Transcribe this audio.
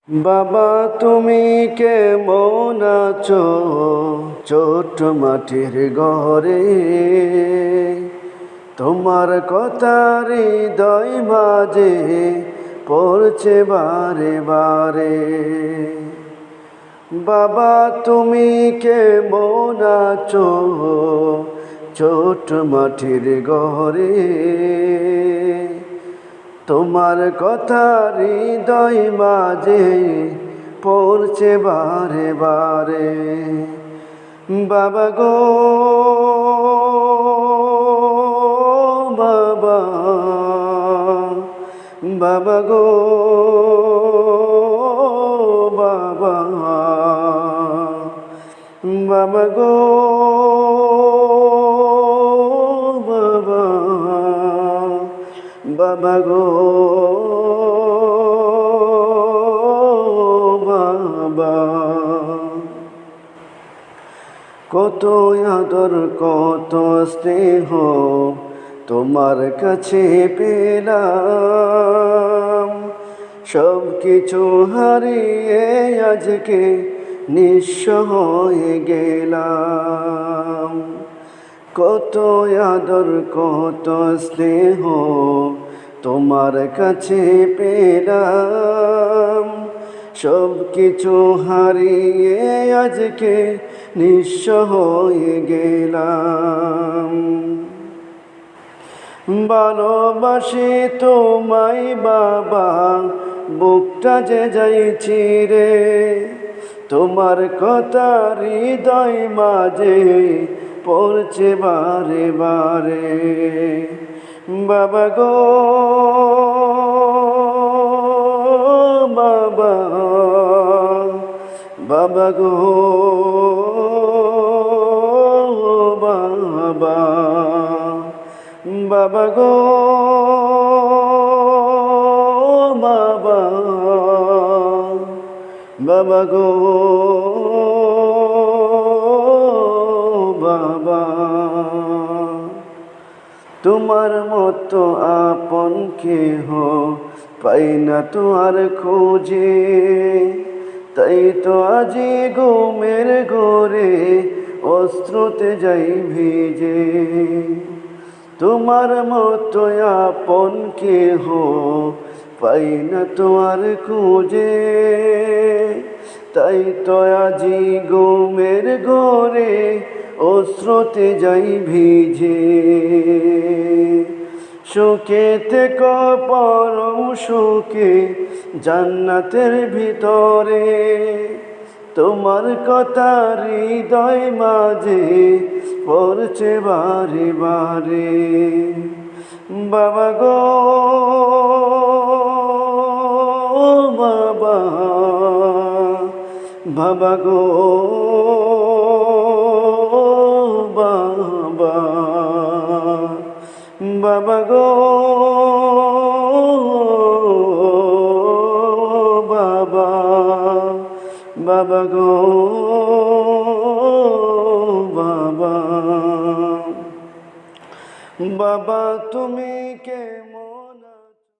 বাবা তুমি কেমন আছো ছোট মাটির ঘরে, তোমার কথা হৃদয় মাঝে পড়ছে বারে বারে। বাবা তুমি কেমন আছো ছোট মাটির ঘরে, তোমার কথা হৃদয় মাঝে পড়ছে বারে বারে। বাবা গো বাবা, বাবা গো বাবা, বাবা গো বাবা, বাবা গো বাবা। কত আদর কত স্নেহ তোমার কাছে পেলাম, সব কিছু হারিয়ে আজকে নিঃস্ব হয়ে গেলাম। কত আদর কত স্নেহ তোমার কাছে পেলাম, সব কিছু হারিয়ে আজকে নিঃস্ব হয়ে গেলাম। ভালোবাসি তোমায় বাবা, বুকটা যে যাইছি রে, তোমার কথা হৃদয় মাঝে পড়ছে বারে বারে। বাবা গো বাবা, বাবা গো বাবা, বাবা গো বাবা, বাবা গো বাবা। তোমার মতো আপন কেহ পাই না তো আর খোঁজে, তাই তো আজি ঘুমের ঘরে অশ্রুতে যাই ভিজে। তোমার মতো আপন কেহ পাই না তো আর খুঁজে, তাই তো আজি ঘুমের ঘরে অশ্রুতে যাই ভিজে। সুখে থেকো পরম সুখে জান্নাতের ভিতরে, তোমার কথা হৃদয় মাঝে পড়ছে বারে বারে। বাবা গো বাবা, বাবা গো বাবা, বাবা গো বাবা, বাবা গো বাবা। বাবা তুমি কে